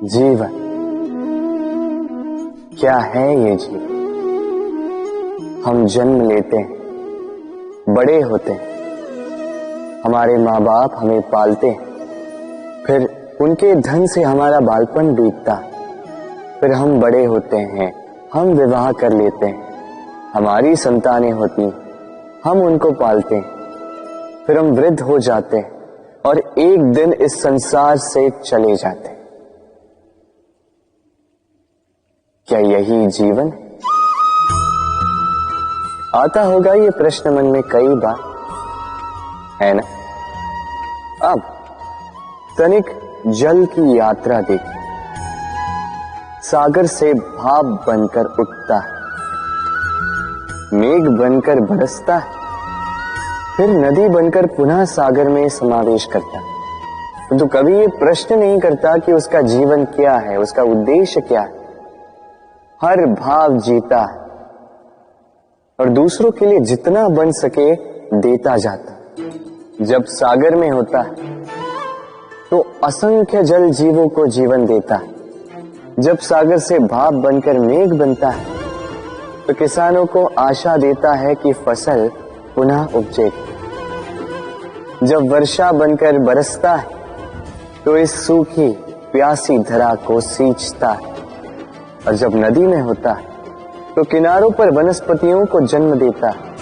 जीवन क्या है? ये जीवन हम जन्म लेते हैं, बड़े होते हैं, हमारे माँ बाप हमें पालते हैं, फिर उनके धन से हमारा बालपन बीतता, फिर हम बड़े होते हैं, हम विवाह कर लेते हैं, हमारी संतानें होती हैं, हम उनको पालते हैं, फिर हम वृद्ध हो जाते हैं और एक दिन इस संसार से चले जाते हैं। क्या यही जीवन है? आता होगा ये प्रश्न मन में कई बार, है ना? अब तनिक जल की यात्रा देखिए। सागर से भाप बनकर उठता है, मेघ बनकर बरसता है, फिर नदी बनकर पुनः सागर में समावेश करता है। तो कभी ये प्रश्न नहीं करता कि उसका जीवन क्या है, उसका उद्देश्य क्या है। हर भाव जीता है और दूसरों के लिए जितना बन सके देता जाता। जब सागर में होता है तो असंख्य जल जीवों को जीवन देता है। जब सागर से भाप बनकर मेघ बनता है तो किसानों को आशा देता है कि फसल पुनः उपजेगी। जब वर्षा बनकर बरसता है तो इस सूखी प्यासी धरा को सींचता है। और जब नदी में होता है तो किनारों पर वनस्पतियों को जन्म देता है।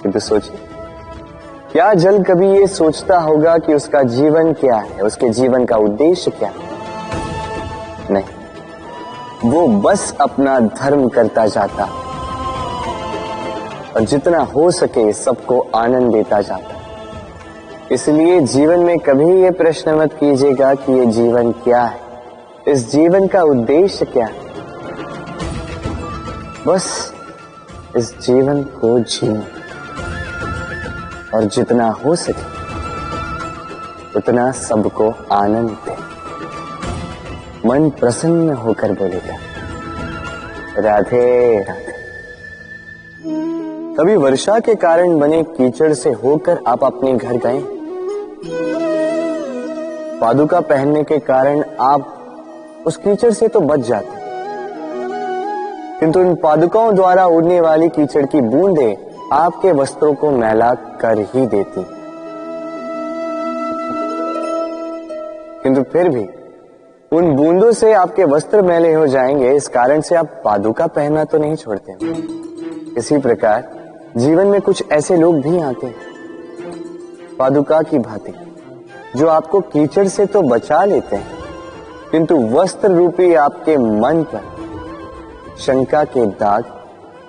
किंतु सोचिए, क्या जल कभी ये सोचता होगा कि उसका जीवन क्या है, उसके जीवन का उद्देश्य क्या है? नहीं, वो बस अपना धर्म करता जाता और जितना हो सके सबको आनंद देता जाता। इसलिए जीवन में कभी ये प्रश्न मत कीजिएगा कि ये जीवन क्या है, इस जीवन का उद्देश्य क्या है। बस इस जीवन को जिए और जितना हो सके उतना सबको आनंद दे। मन प्रसन्न होकर बोलेगा राधे राधे। कभी वर्षा के कारण बने कीचड़ से होकर आप अपने घर गए? पादुका पहनने के कारण आप उस कीचड़ से तो बच जाते, किंतु इन पादुकाओं द्वारा उड़ने वाली कीचड़ की बूंदें आपके वस्त्रों को मैला कर ही देती। किंतु फिर भी उन बूंदों से आपके वस्त्र मैले हो जाएंगे, इस कारण से आप पादुका पहनना तो नहीं छोड़ते। इसी प्रकार जीवन में कुछ ऐसे लोग भी आते हैं पादुका की भांति, जो आपको कीचड़ से तो बचा लेते हैं, किंतु वस्त्र रूपी आपके मन पर शंका के दाग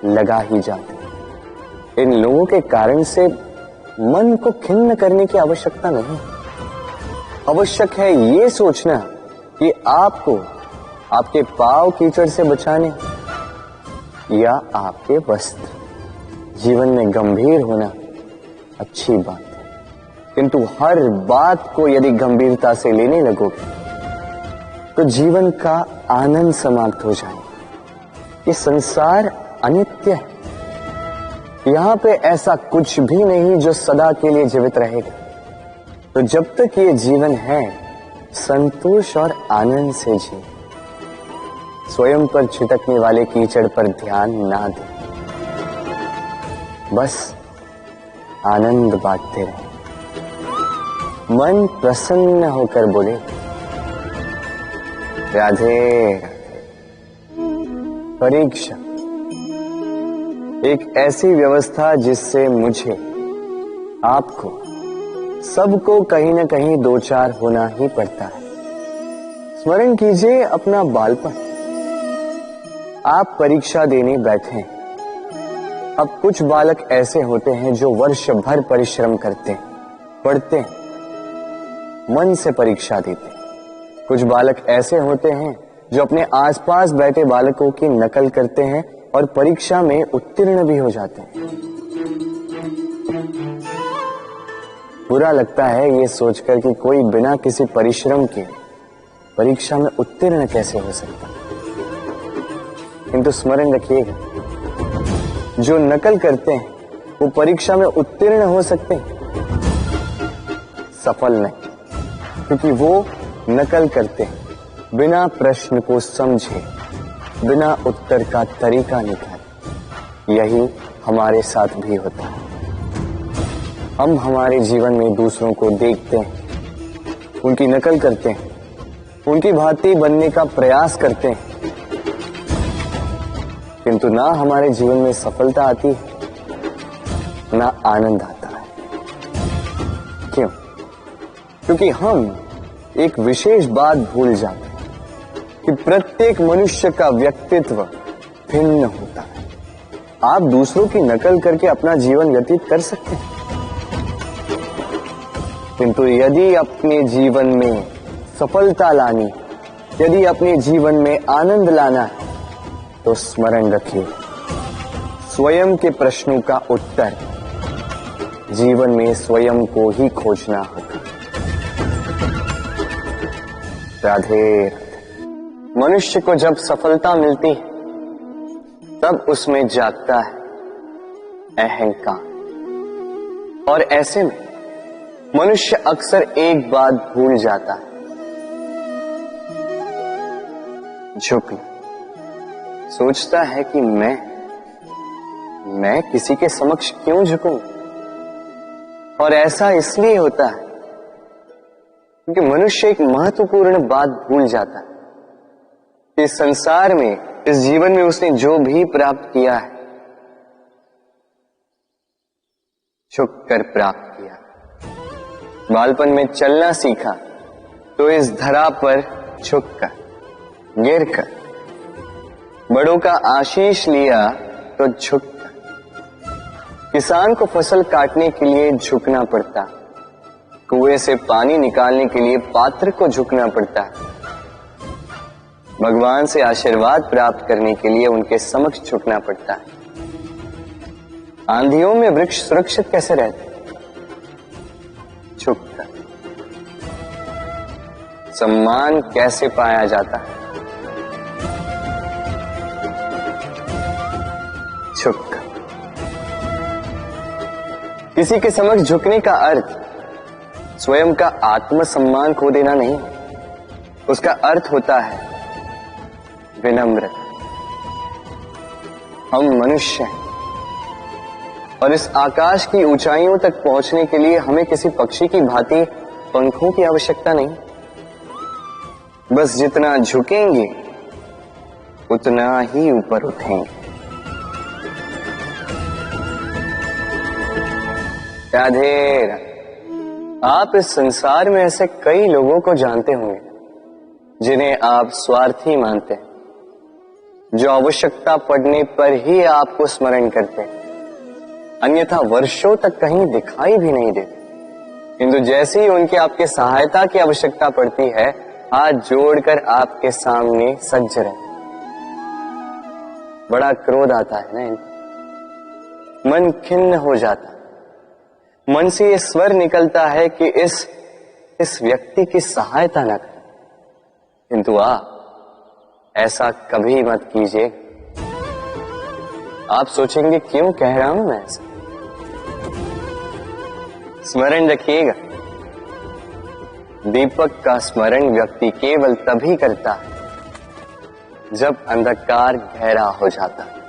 लगा ही जाते हैं। इन लोगों के कारण से मन को खिन्न करने की आवश्यकता नहीं। आवश्यक है ये सोचना कि आपको आपके पांव कीचड़ से बचाने या आपके वस्त्र। जीवन में गंभीर होना अच्छी बात है, किंतु हर बात को यदि गंभीरता से लेने लगोगे तो जीवन का आनंद समाप्त हो जाए। ये संसार अनित्य है, यहां पे ऐसा कुछ भी नहीं जो सदा के लिए जीवित रहेगा। तो जब तक ये जीवन है, संतोष और आनंद से जिए। स्वयं पर छिटकने वाले कीचड़ पर ध्यान ना दें, बस आनंद बांटते रहे। मन प्रसन्न होकर बोले राधे राधे। परीक्षा एक ऐसी व्यवस्था जिससे मुझे, आपको, सबको कहीं ना कहीं दो चार होना ही पड़ता है। स्मरण कीजिए अपना बालपन। आप परीक्षा देने बैठे हैं। अब कुछ बालक ऐसे होते हैं जो वर्ष भर परिश्रम करते हैं, पढ़ते हैं, मन से परीक्षा देते हैं। कुछ बालक ऐसे होते हैं जो अपने आसपास बैठे बालकों की नकल करते हैं और परीक्षा में उत्तीर्ण भी हो जाते हैं। बुरा लगता है ये सोचकर कि कोई बिना किसी परिश्रम के परीक्षा में उत्तीर्ण कैसे हो सकता है। किंतु स्मरण रखिएगा, जो नकल करते हैं वो परीक्षा में उत्तीर्ण हो सकते हैं, सफल नहीं, क्योंकि वो नकल करते हैं, बिना प्रश्न को समझे, बिना उत्तर का तरीका निकाले। यही हमारे साथ भी होता है। हम हमारे जीवन में दूसरों को देखते हैं, उनकी नकल करते हैं, उनकी भांति बनने का प्रयास करते हैं, किंतु ना हमारे जीवन में सफलता आती है, ना आनंद आता है। क्यों? क्योंकि हम एक विशेष बात भूल जाते हैं कि प्रत्येक मनुष्य का व्यक्तित्व भिन्न होता है। आप दूसरों की नकल करके अपना जीवन व्यतीत कर सकते हैं, किंतु यदि अपने जीवन में सफलता लानी, यदि अपने जीवन में आनंद लाना है, तो स्मरण रखिए, स्वयं के प्रश्नों का उत्तर जीवन में स्वयं को ही खोजना होगा। राधे राधे। मनुष्य को जब सफलता मिलती है, तब उसमें जागता है अहंकार, और ऐसे में मनुष्य अक्सर एक बात भूल जाता है, झुकना। सोचता है कि मैं किसी के समक्ष क्यों झुकूं? और ऐसा इसलिए होता है क्योंकि मनुष्य एक महत्वपूर्ण बात भूल जाता है कि संसार में, इस जीवन में उसने जो भी प्राप्त किया है, झुककर प्राप्त किया। बालपन में चलना सीखा तो इस धरा पर झुककर, गिरकर। बड़ों का आशीष लिया तो झुककर। किसान को फसल काटने के लिए झुकना पड़ता, कुएं से पानी निकालने के लिए पात्र को झुकना पड़ता, भगवान से आशीर्वाद प्राप्त करने के लिए उनके समक्ष झुकना पड़ता है। आंधियों में वृक्ष सुरक्षित कैसे रहते? झुककर। सम्मान कैसे पाया जाता है? झुककर। किसी के समक्ष झुकने का अर्थ स्वयं का आत्मसम्मान खो देना नहीं, उसका अर्थ होता है विनम्रता। हम मनुष्य हैं और इस आकाश की ऊंचाइयों तक पहुंचने के लिए हमें किसी पक्षी की भांति पंखों की आवश्यकता नहीं। बस जितना झुकेंगे उतना ही ऊपर उठेंगे। राधे राधे। आप इस संसार में ऐसे कई लोगों को जानते होंगे जिन्हें आप स्वार्थी मानते हैं, जो आवश्यकता पड़ने पर ही आपको स्मरण करते हैं, अन्यथा वर्षों तक कहीं दिखाई भी नहीं देते, किंतु जैसे ही उनकी आपके सहायता की आवश्यकता पड़ती है, हाथ जोड़कर आपके सामने सज्ज रहे। बड़ा क्रोध आता है ना इनको, मन खिन्न हो जाता है, मन से ये स्वर निकलता है कि इस व्यक्ति की सहायता न करें, किंतु ऐसा कभी मत कीजिए। आप सोचेंगे क्यों कह रहा हूं मैं ऐसा? स्मरण रखिएगा, दीपक का स्मरण व्यक्ति केवल तभी करता है जब अंधकार गहरा हो जाता है।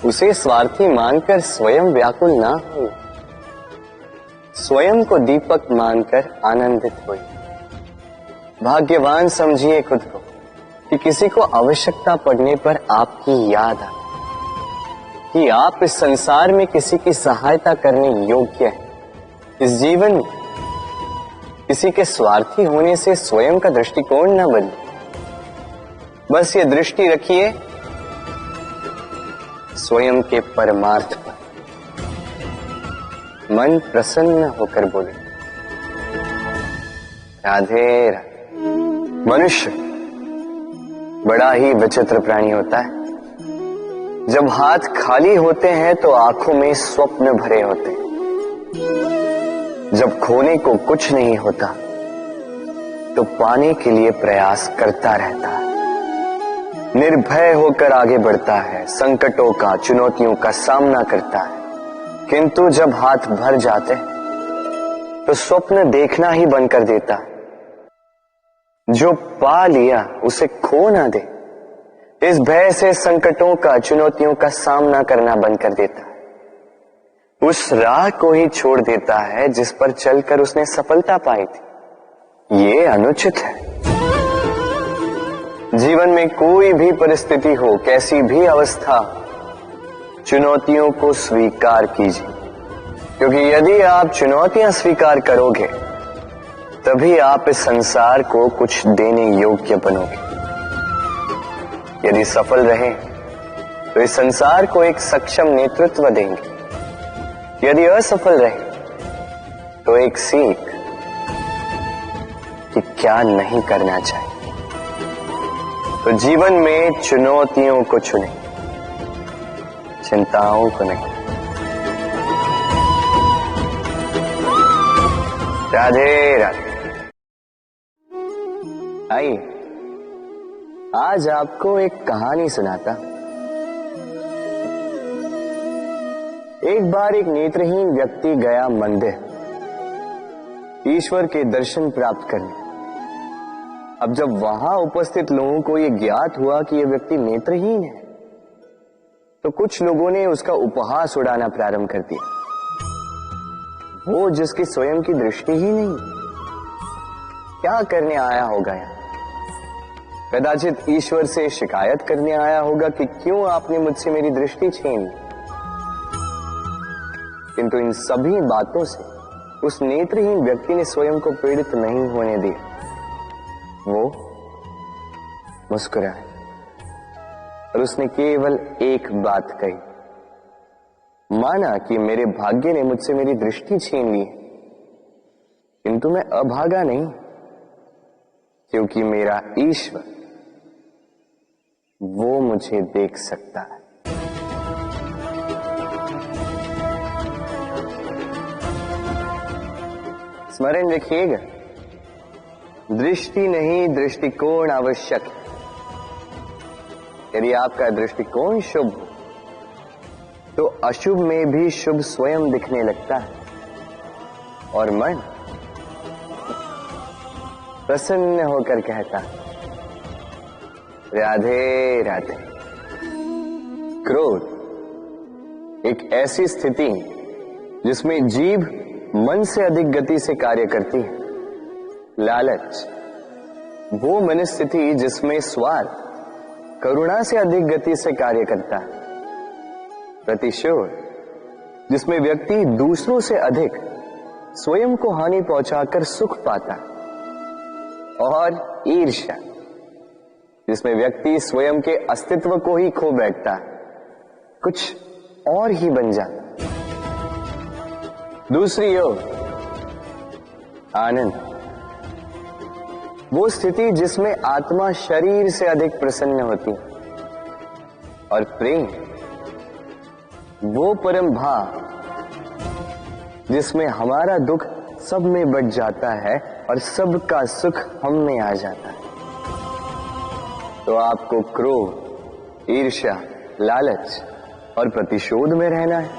उसे स्वार्थी मानकर स्वयं व्याकुल ना हो, स्वयं को दीपक मानकर आनंदित होइए। भाग्यवान समझिए खुद को कि किसी को आवश्यकता पड़ने पर आपकी याद आए कि आप इस संसार में किसी की सहायता करने योग्य हैं। इस जीवन में किसी के स्वार्थी होने से स्वयं का दृष्टिकोण न बदले। बस ये दृष्टि रखिए स्वयं के परमार्थ पर। मन प्रसन्न होकर बोले राधे राधे। मनुष्य बड़ा ही विचित्र प्राणी होता है। जब हाथ खाली होते हैं तो आंखों में स्वप्न भरे होते हैं। जब खोने को कुछ नहीं होता तो पाने के लिए प्रयास करता रहता है। निर्भय होकर आगे बढ़ता है, संकटों का, चुनौतियों का सामना करता है, किंतु जब हाथ भर जाते हैं तो स्वप्न देखना ही बंद कर देता है। जो पा लिया उसे खो ना दे, इस भय से संकटों का, चुनौतियों का सामना करना बंद कर देता है। उस राह को ही छोड़ देता है जिस पर चलकर उसने सफलता पाई थी। ये अनुचित है। जीवन में कोई भी परिस्थिति हो, कैसी भी अवस्था, चुनौतियों को स्वीकार कीजिए, क्योंकि यदि आप चुनौतियां स्वीकार करोगे तभी आप इस संसार को कुछ देने योग्य बनोगे। यदि सफल रहे तो इस संसार को एक सक्षम नेतृत्व देंगे, यदि असफल रहे तो एक सीख कि क्या नहीं करना चाहिए। तो जीवन में चुनौतियों को चुने, चिंताओं को नहीं। राधे राधे। आइए आज आपको एक कहानी सुनाता। एक बार एक नेत्रहीन व्यक्ति गया मंदिर ईश्वर के दर्शन प्राप्त करने। अब जब वहां उपस्थित लोगों को यह ज्ञात हुआ कि यह व्यक्ति नेत्रहीन है, तो कुछ लोगों ने उसका उपहास उड़ाना प्रारंभ कर दिया। वो जिसकी स्वयं की दृष्टि ही नहीं, क्या करने आया होगा यहाँ? कदाचित ईश्वर से शिकायत करने आया होगा कि क्यों आपने मुझसे मेरी दृष्टि छीन ली। किंतु इन सभी बातों से उस नेत्रहीन व्यक्ति ने स्वयं को पीड़ित नहीं होने दिया। वो मुस्कुराया और उसने केवल एक बात कही, माना कि मेरे भाग्य ने मुझसे मेरी दृष्टि छीन ली, किंतु मैं अभागा नहीं, क्योंकि मेरा ईश्वर वो मुझे देख सकता है। स्मरण रखिएगा, दृष्टि नहीं दृष्टिकोण आवश्यक है। यदि आपका दृष्टिकोण शुभ हो तो अशुभ में भी शुभ स्वयं दिखने लगता है और मन प्रसन्न होकर कहता है राधे राधे। क्रोध एक ऐसी स्थिति जिसमें जीभ मन से अधिक गति से कार्य करती है। लालच वो मनस्थिति जिसमें स्वार्थ करुणा से अधिक गति से कार्य करता है। प्रतिशोध जिसमें व्यक्ति दूसरों से अधिक स्वयं को हानि पहुंचाकर सुख पाता है। और ईर्ष्या जिसमें व्यक्ति स्वयं के अस्तित्व को ही खो बैठता है, कुछ और ही बन जाता। दूसरी ओर आनंद वो स्थिति जिसमें आत्मा शरीर से अधिक प्रसन्न होती है। और प्रेम वो परम भाव जिसमें हमारा दुख सब में बट जाता है और सबका सुख हम में आ जाता है। तो आपको क्रोध, ईर्ष्या, लालच और प्रतिशोध में रहना है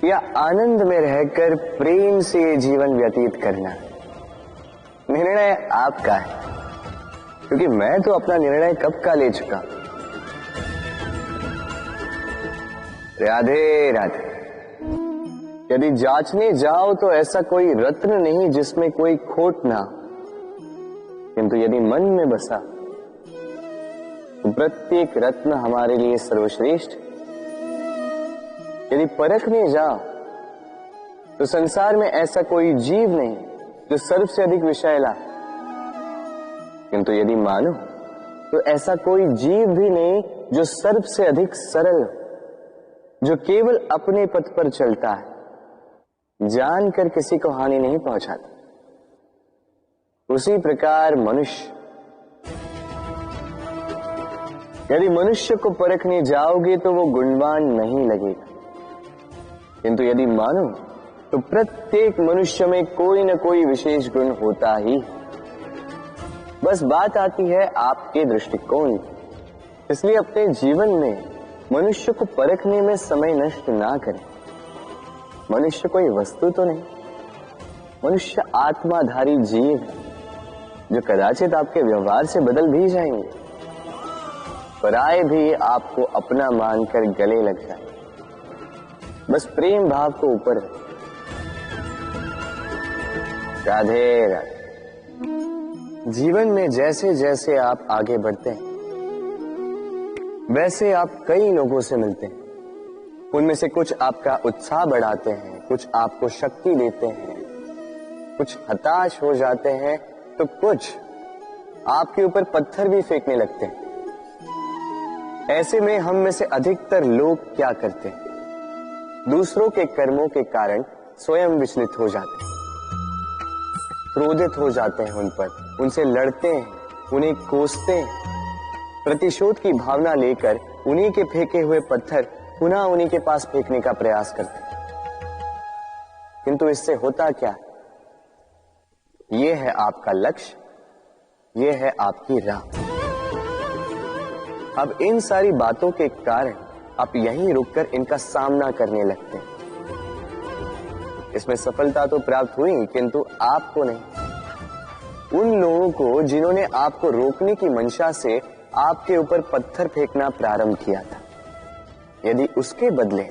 या आनंद में रहकर प्रेम से ये जीवन व्यतीत करना है? निर्णय आपका है, क्योंकि मैं तो अपना निर्णय कब का ले चुका। राधे राधे। यदि जांचने जाओ तो ऐसा कोई रत्न नहीं जिसमें कोई खोट ना, किंतु यदि मन में बसा तो प्रत्येक रत्न हमारे लिए सर्वश्रेष्ठ। यदि परखने जाओ तो संसार में ऐसा कोई जीव नहीं जो सर्व से अधिक विषैला, किंतु यदि मानो तो ऐसा कोई जीव भी नहीं जो सर्व से अधिक सरल, जो केवल अपने पथ पर चलता है, जानकर किसी को हानि नहीं पहुंचाता। उसी प्रकार मनुष्य, यदि मनुष्य को परखने जाओगे तो वो गुणवान नहीं लगेगा, किंतु यदि मानो तो प्रत्येक मनुष्य में कोई न कोई विशेष गुण होता ही। बस बात आती है आपके दृष्टिकोण की। इसलिए अपने जीवन में मनुष्य को परखने में समय नष्ट ना करें। मनुष्य कोई वस्तु तो नहीं, मनुष्य आत्माधारी जीव है जो कदाचित आपके व्यवहार से बदल भी जाएंगे, पराये भी आपको अपना मानकर गले लग जाए। बस प्रेम भाव को ऊपर रखें। राधे राधे। जीवन में जैसे जैसे आप आगे बढ़ते हैं वैसे आप कई लोगों से मिलते हैं। उनमें से कुछ आपका उत्साह बढ़ाते हैं, कुछ आपको शक्ति देते हैं, कुछ हताश हो जाते हैं, तो कुछ आपके ऊपर पत्थर भी फेंकने लगते हैं। ऐसे में हम में से अधिकतर लोग क्या करते हैं? दूसरों के कर्मों के कारण स्वयं विचलित हो जाते हैं, क्रोधित हो जाते हैं उन पर, उनसे लड़ते हैं, उन्हें कोसते हैं, प्रतिशोध की भावना लेकर उन्हीं के फेंके हुए पत्थर पुनः उन्हीं के पास फेंकने का प्रयास करते हैं। किंतु इससे होता क्या? यह है आपका लक्ष्य, यह है आपकी राह। अब इन सारी बातों के कारण आप यहीं रुककर इनका सामना करने लगते हैं। इसमें सफलता तो प्राप्त हुई, किंतु आपको नहीं। उन लोगों को जिन्होंने आपको रोकने की मंशा से आपके ऊपर पत्थर फेंकना प्रारंभ किया था, यदि उसके बदले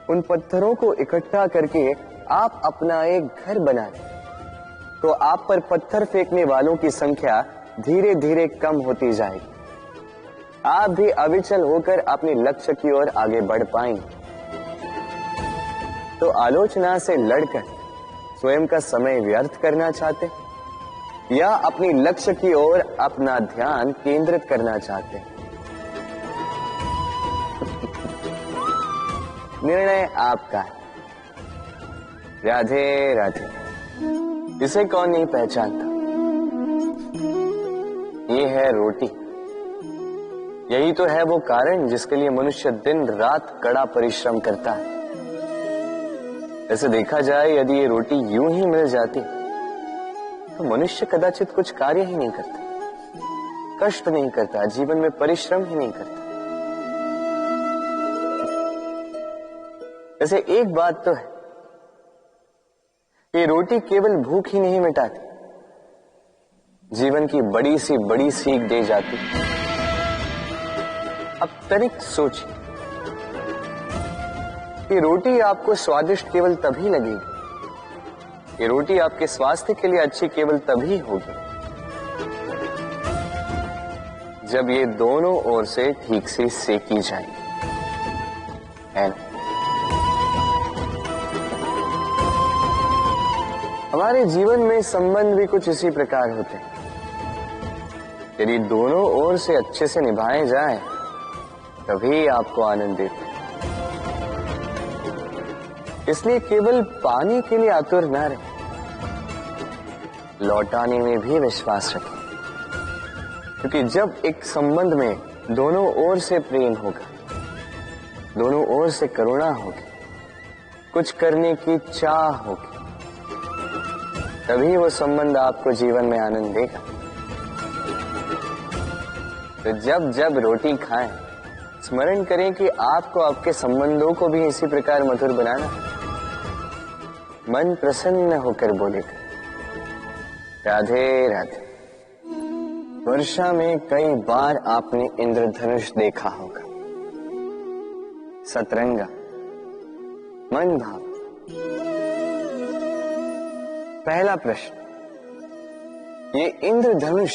उन पत्थरों को इकट्ठा करके आप अपना एक घर बनाएं, तो आप पर पत्थर फेंकने वालों की संख्या धीरे धीरे कम होती जाएगी। आप भी अविचल होकर अपने लक्ष्य की ओर आगे बढ़ पाएंगे। तो आलोचना से लड़कर स्वयं का समय व्यर्थ करना चाहते या अपनी लक्ष्य की ओर अपना ध्यान केंद्रित करना चाहते हैं? निर्णय आपका है। राधे राधे। इसे कौन नहीं पहचानता? ये है रोटी। यही तो है वो कारण जिसके लिए मनुष्य दिन रात कड़ा परिश्रम करता है। ऐसे देखा जाए, यदि ये रोटी यूं ही मिल जाती तो मनुष्य कदाचित कुछ कार्य ही नहीं करता, कष्ट नहीं करता, जीवन में परिश्रम ही नहीं करता। वैसे एक बात तो है, ये रोटी केवल भूख ही नहीं मिटाती, जीवन की बड़ी सी बड़ी सीख दे जाती। अब तनिक सोचिए, ये रोटी आपको स्वादिष्ट केवल तभी लगेगी, ये रोटी आपके स्वास्थ्य के लिए अच्छी केवल तभी होगी जब ये दोनों ओर से ठीक से सेकी जाएगी, है ना? हमारे जीवन में संबंध भी कुछ इसी प्रकार होते हैं। यदि दोनों ओर से अच्छे से निभाए जाएं, तभी आपको आनंद देते हैं। इसलिए केवल पाने के लिए आतुर न रहे, लौटाने में भी विश्वास रखें। क्योंकि जब एक संबंध में दोनों ओर से प्रेम होगा, दोनों ओर से करुणा होगी, कुछ करने की चाह होगी, तभी वो संबंध आपको जीवन में आनंद देगा। तो जब जब रोटी खाएं, स्मरण करें कि आपको आपके संबंधों को भी इसी प्रकार मधुर बनाना। मन प्रसन्न होकर बोलेगा, राधे राधे। वर्षा में कई बार आपने इंद्रधनुष देखा होगा, सतरंगा, मन भाव। पहला प्रश्न, ये इंद्रधनुष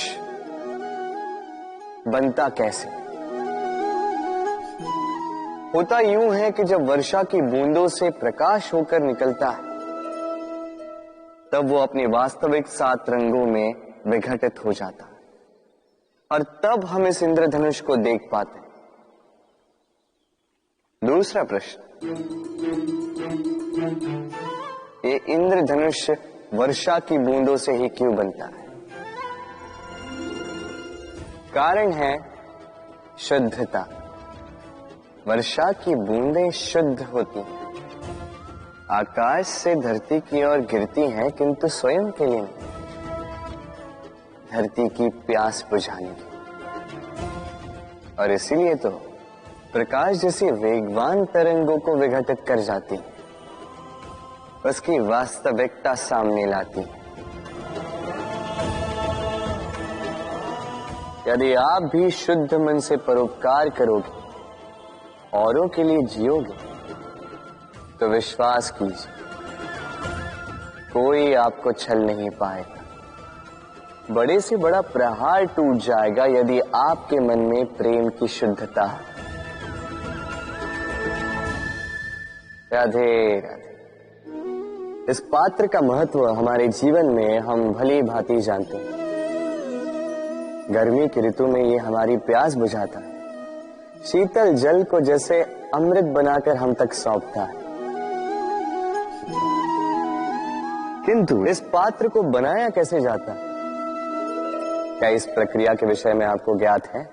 बनता कैसे? होता यूं है कि जब वर्षा की बूंदों से प्रकाश होकर निकलता है, तब वो अपने वास्तविक 7 रंगों में विघटित हो जाता है, और तब हम इस इंद्रधनुष को देख पाते हैं। दूसरा प्रश्न, ये इंद्रधनुष वर्षा की बूंदों से ही क्यों बनता है? कारण है शुद्धता। वर्षा की बूंदें शुद्ध होती हैं, आकाश से धरती की ओर गिरती हैं, किंतु स्वयं के लिए नहीं, धरती की प्यास बुझाने की। और इसीलिए तो प्रकाश जैसी वेगवान तरंगों को विघटित कर जाती है, उसकी वास्तविकता सामने लाती है। यदि आप भी शुद्ध मन से परोपकार करोगे, औरों के लिए जियोगे, तो विश्वास कीजिए कोई आपको छल नहीं पाएगा। बड़े से बड़ा प्रहार टूट जाएगा यदि आपके मन में प्रेम की शुद्धता है। राधे राधे। इस पात्र का महत्व हमारे जीवन में हम भली भांति जानते हैं। गर्मी की ऋतु में ये हमारी प्यास बुझाता है, शीतल जल को जैसे अमृत बनाकर हम तक सौंपता है। किंतु इस पात्र को बनाया कैसे जाता है? क्या इस प्रक्रिया के विषय में आपको ज्ञात है?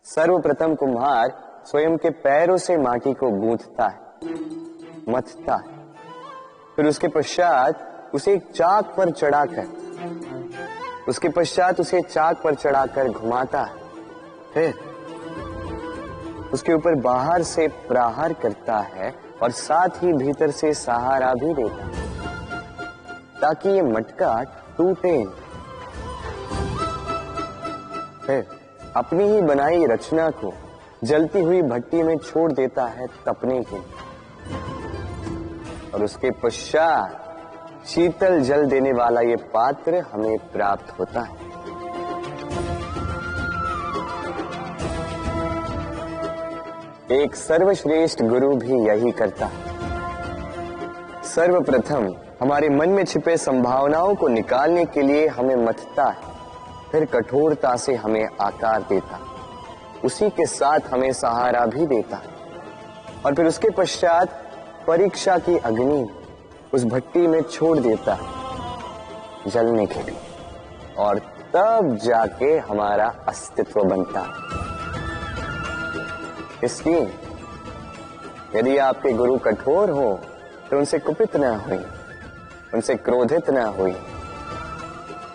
सर्वप्रथम कुम्हार स्वयं के पैरों से माटी को गूंथता है, मथता है, फिर उसके पश्चात उसे एक चाक पर चढ़ाकर घुमाता है, फिर उसके ऊपर बाहर से प्रहार करता है और साथ ही भीतर से सहारा भी देता है ताकि ये मटका टूटे। फिर अपनी ही बनाई रचना को जलती हुई भट्टी में छोड़ देता है तपने के लिए, और उसके पश्चात शीतल जल देने वाला ये पात्र हमें प्राप्त होता है। एक सर्वश्रेष्ठ गुरु भी यही करता है। सर्वप्रथम हमारे मन में छिपे संभावनाओं को निकालने के लिए हमें मथता है, फिर कठोरता से हमें आकार देता है, उसी के साथ हमें सहारा भी देता है, और फिर उसके पश्चात परीक्षा की अग्नि उस भट्टी में छोड़ देता है जलने के लिए, और तब जाके हमारा अस्तित्व बनता है। इसलिए यदि आपके गुरु कठोर हो तो उनसे कुपित ना हुई, उनसे क्रोधित ना हुई,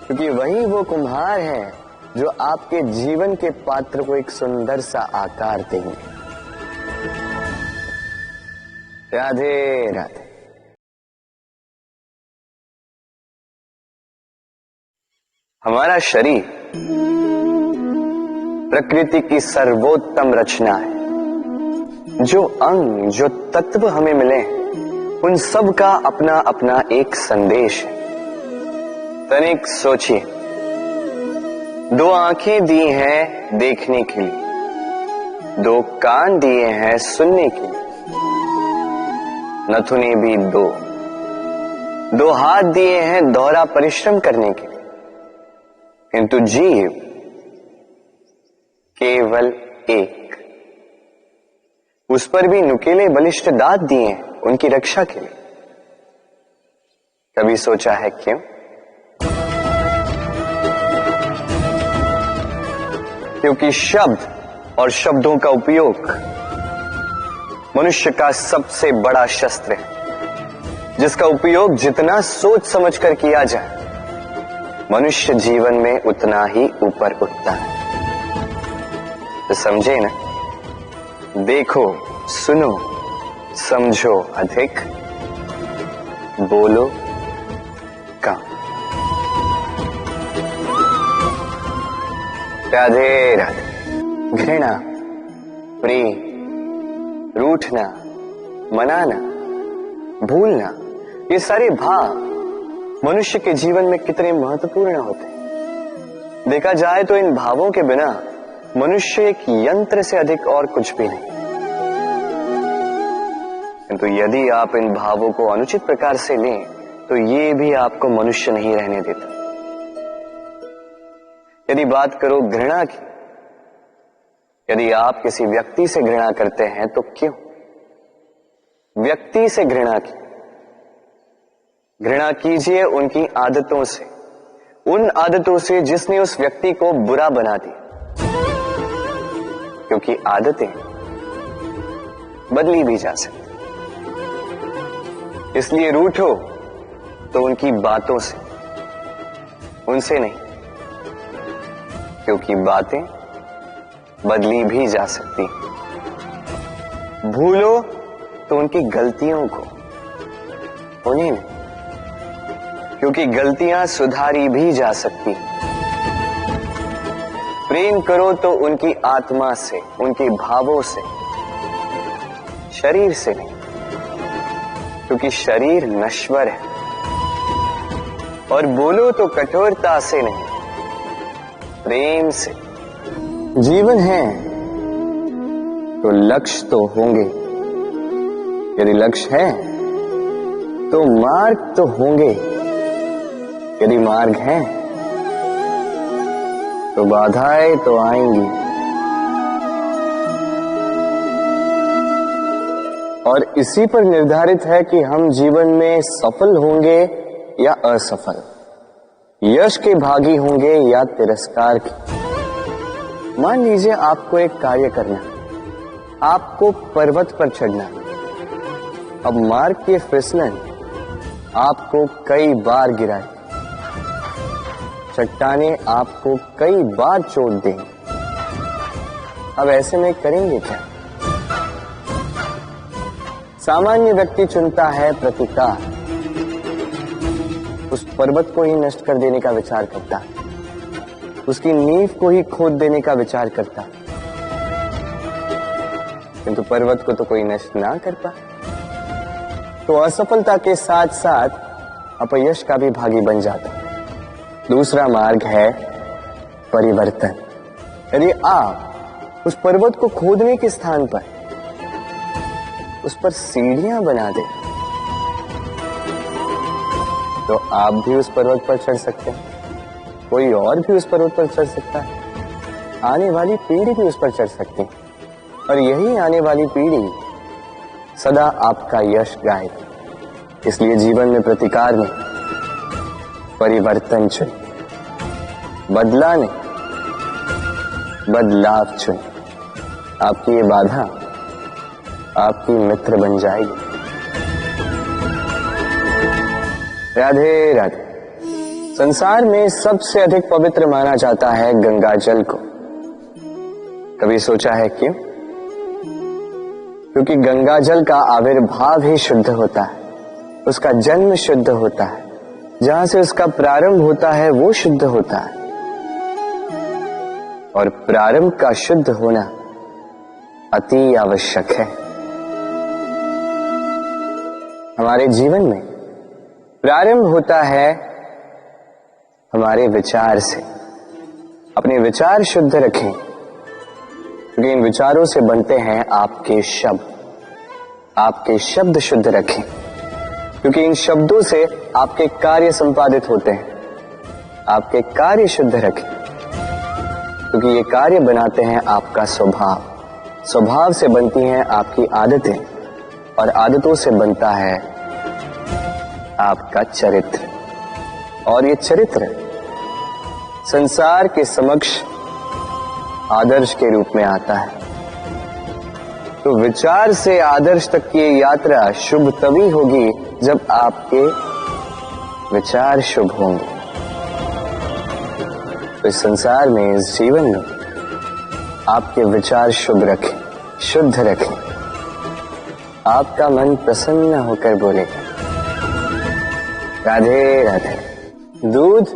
क्योंकि वही वो कुम्हार है जो आपके जीवन के पात्र को एक सुंदर सा आकार देंगे। राधे राधे। हमारा शरीर प्रकृति की सर्वोत्तम रचना है। जो अंग, जो तत्व हमें मिले उन सब का अपना अपना एक संदेश है। तनिक सोचिए, दो आंखें दी हैं देखने के लिए, दो कान दिए हैं सुनने के लिए, नथुने भी दो हाथ दिए हैं दोहरा परिश्रम करने के लिए, किंतु जीव केवल एक। उस पर भी नुकीले बलिष्ठ दांत दिए हैं उनकी रक्षा के लिए। कभी सोचा है क्यों? क्योंकि शब्द और शब्दों का उपयोग मनुष्य का सबसे बड़ा शस्त्र है, जिसका उपयोग जितना सोच समझ कर किया जाए मनुष्य जीवन में उतना ही ऊपर उठता है। तो समझे ना? देखो, सुनो, समझो अधिक, बोलो कम। राधे राधे। घृणा, प्रेम, रूठना, मनाना, भूलना, ये सारे भाव मनुष्य के जीवन में कितने महत्वपूर्ण होते हैं। देखा जाए तो इन भावों के बिना मनुष्य एक यंत्र से अधिक और कुछ भी नहीं। किंतु यदि आप इन भावों को अनुचित प्रकार से लें तो ये भी आपको मनुष्य नहीं रहने देता। यदि बात करो घृणा की, यदि आप किसी व्यक्ति से घृणा करते हैं तो क्यों? व्यक्ति से घृणा की, घृणा कीजिए उनकी आदतों से, उन आदतों से जिसने उस व्यक्ति को बुरा बना दिया, क्योंकि आदतें बदली भी जा सकती। इसलिए रूठो तो उनकी बातों से, उनसे नहीं, क्योंकि बातें बदली भी जा सकती। भूलो तो उनकी गलतियों को, उन्हीं में, क्योंकि गलतियां सुधारी भी जा सकती। प्रेम करो तो उनकी आत्मा से, उनके भावों से, शरीर से नहीं, क्योंकि शरीर नश्वर है। और बोलो तो कठोरता से नहीं, प्रेम से। जीवन है तो लक्ष्य तो होंगे, यदि लक्ष्य है तो मार्ग तो होंगे, यदि मार्ग है तो बाधाएं तो आएंगी। और इसी पर निर्धारित है कि हम जीवन में सफल होंगे या असफल, यश के भागी होंगे या तिरस्कार के। मान लीजिए आपको एक कार्य करना, आपको पर्वत पर चढ़ना। अब मार्ग के फिसलन आपको कई बार गिराए, चट्टाने आपको कई बार चोट देंगे। अब ऐसे में करेंगे क्या? सामान्य व्यक्ति चुनता है प्रतिकार, उस पर्वत को ही नष्ट कर देने का विचार करता, उसकी नींव को ही खोद देने का विचार करता, किंतु पर्वत को तो कोई नष्ट ना कर पा। तो असफलता के साथ साथ अपयश का भी भागी बन जाता। दूसरा मार्ग है परिवर्तन। यदि आप उस पर्वत को खोदने के स्थान पर उस पर सीढ़ियां बना दें, तो आप भी उस पर्वत पर चढ़ सकते हैं, कोई और भी उस पर्वत पर चढ़ सकता है, आने वाली पीढ़ी भी उस पर चढ़ सकती है, और यही आने वाली पीढ़ी सदा आपका यश गाएगी। इसलिए जीवन में प्रतिकार नहीं, परिवर्तन चुन, बदला नहीं, बदलाव चुन। आपकी ये बाधा आपकी मित्र बन जाएगी। राधे राधे। संसार में सबसे अधिक पवित्र माना जाता है गंगा जल को। कभी सोचा है क्यों? क्योंकि गंगा जल का आविर्भाव ही शुद्ध होता है, उसका जन्म शुद्ध होता है, जहां से उसका प्रारंभ होता है वो शुद्ध होता है। और प्रारंभ का शुद्ध होना अति आवश्यक है। हमारे जीवन में प्रारंभ होता है हमारे विचार से। अपने विचार शुद्ध रखें, क्योंकि इन विचारों से बनते हैं आपके शब्द। आपके शब्द शुद्ध रखें, क्योंकि इन शब्दों से आपके कार्य संपादित होते हैं। आपके कार्य शुद्ध रखें, क्योंकि ये कार्य बनाते हैं आपका स्वभाव। स्वभाव से बनती हैं आपकी आदतें, और आदतों से बनता है आपका चरित्र। और ये चरित्र संसार के समक्ष आदर्श के रूप में आता है। तो विचार से आदर्श तक की यात्रा शुभ तभी होगी जब आपके विचार शुभ होंगे। तो इस संसार में, इस जीवन में आपके विचार शुभ रखें, शुद्ध रखें। आपका मन प्रसन्न होकर बोलेगा राधे राधे। दूध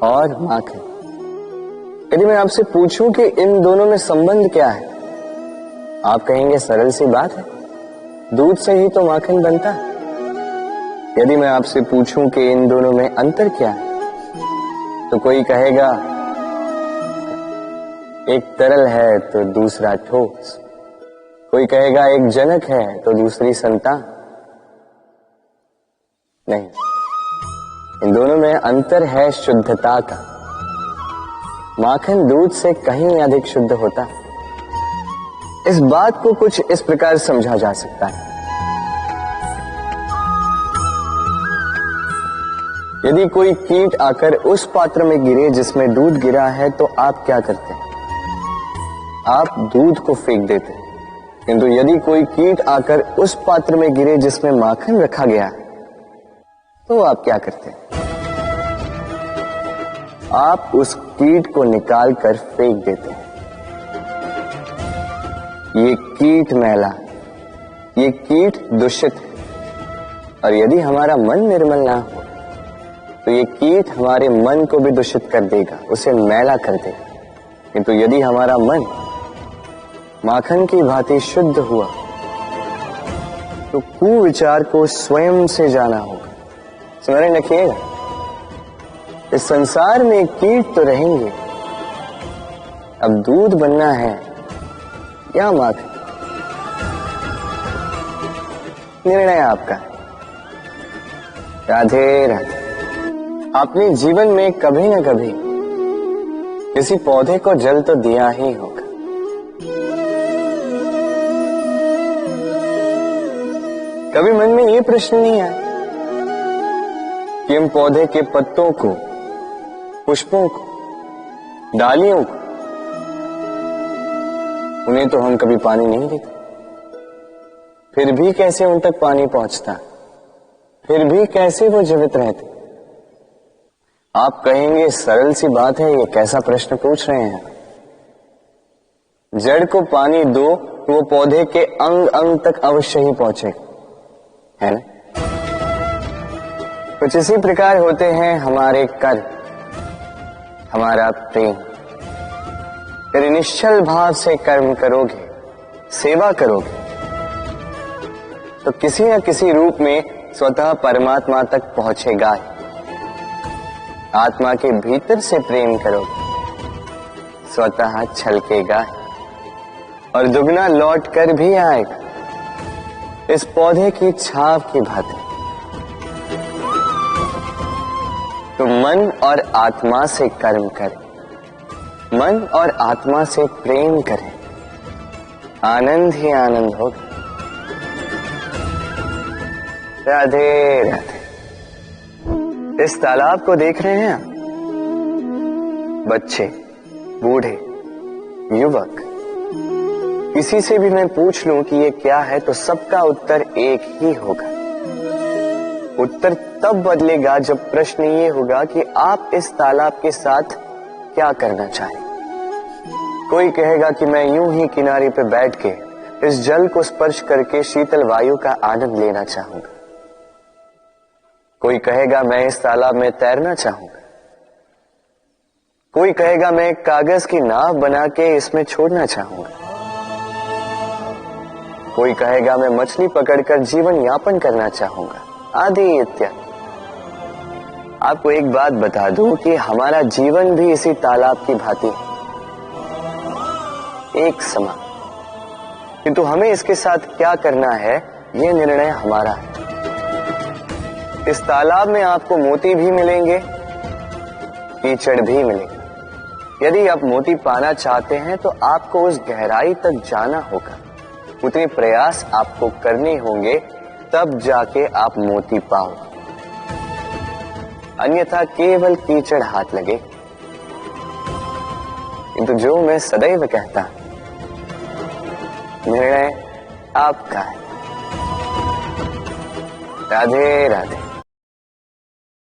और माखन। यदि मैं आपसे पूछूं कि इन दोनों में संबंध क्या है, आप कहेंगे सरल सी बात है, दूध से ही तो माखन बनता है। यदि मैं आपसे पूछूं कि इन दोनों में अंतर क्या है, तो कोई कहेगा एक तरल है तो दूसरा ठोस, कोई कहेगा एक जनक है तो दूसरी संतान। नहीं, इन दोनों में अंतर है शुद्धता का। माखन दूध से कहीं अधिक शुद्ध होता है। इस बात को कुछ इस प्रकार समझा जा सकता है। यदि कोई कीट आकर उस पात्र में गिरे जिसमें दूध गिरा है, तो आप क्या करते हैं? आप दूध को फेंक देते हैं। किंतु यदि कोई कीट आकर उस पात्र में गिरे जिसमें माखन रखा गया है, तो आप क्या करते हैं? आप उस कीट को निकाल कर फेंक देते हैं। ये कीट मैला, ये कीट दूषित है, और यदि हमारा मन निर्मल ना हो तो ये कीट हमारे मन को भी दूषित कर देगा, उसे मैला कर देगा। किंतु यदि हमारा मन माखन की भांति शुद्ध हुआ तो कुविचार को स्वयं से जाना होगा। स्मरण रखिएगा, इस संसार में कीट तो रहेंगे, अब दूध बनना है या माखन, निर्णय आपका। राधे राधे। आपने जीवन में कभी न कभी किसी पौधे को जल तो दिया ही होगा। कभी मन में ये प्रश्न नहीं आया कि हम पौधे के पत्तों को, पुष्पों को, डालियों को, उन्हें तो हम कभी पानी नहीं देते, फिर भी कैसे उन तक पानी पहुंचता, फिर भी कैसे वो जीवित रहते। आप कहेंगे सरल सी बात है, ये कैसा प्रश्न पूछ रहे हैं। जड़ को पानी दो तो वो पौधे के अंग अंग तक अवश्य ही पहुंचेगा, है ना। कुछ इसी प्रकार होते हैं हमारे कर्म, हमारा प्रेम। यदि निश्चल भाव से कर्म करोगे, सेवा करोगे, तो किसी न किसी रूप में स्वतः परमात्मा तक पहुंचेगा ही। आत्मा के भीतर से प्रेम करोगे, स्वतः छलकेगा ही और दुगना लौट कर भी आएगा, इस पौधे की छाव की भांति। तो मन और आत्मा से कर्म करें, मन और आत्मा से प्रेम करें, आनंद ही आनंद होगा। राधे राधे। इस तालाब को देख रहे हैं आप? बच्चे, बूढ़े, युवक, किसी से भी मैं पूछ लूं कि ये क्या है तो सबका उत्तर एक ही होगा। उत्तर तब बदलेगा जब प्रश्न ये होगा कि आप इस तालाब के साथ क्या करना चाहें। कोई कहेगा कि मैं यूं ही किनारे पे बैठ के इस जल को स्पर्श करके शीतल वायु का आनंद लेना चाहूंगा। कोई कहेगा मैं इस तालाब में तैरना चाहूंगा। कोई कहेगा मैं एक कागज की नाव बना के इसमें छोड़ना चाहूंगा। कोई कहेगा मैं मछली पकड़कर जीवन यापन करना चाहूंगा, आदि इत्यादि। आपको एक बात बता दूं कि हमारा जीवन भी इसी तालाब की भांति है, एक समान। किंतु हमें इसके साथ क्या करना है, यह निर्णय हमारा है। इस तालाब में आपको मोती भी मिलेंगे, कीचड़ भी मिलेंगे। यदि आप मोती पाना चाहते हैं तो आपको उस गहराई तक जाना होगा, उतने प्रयास आपको करने होंगे, तब जाके आप मोती पाओगे। अन्यथा केवल कीचड़ हाथ लगे। किंतु जो मैं सदैव कहता, निर्णय आपका है। राधे राधे।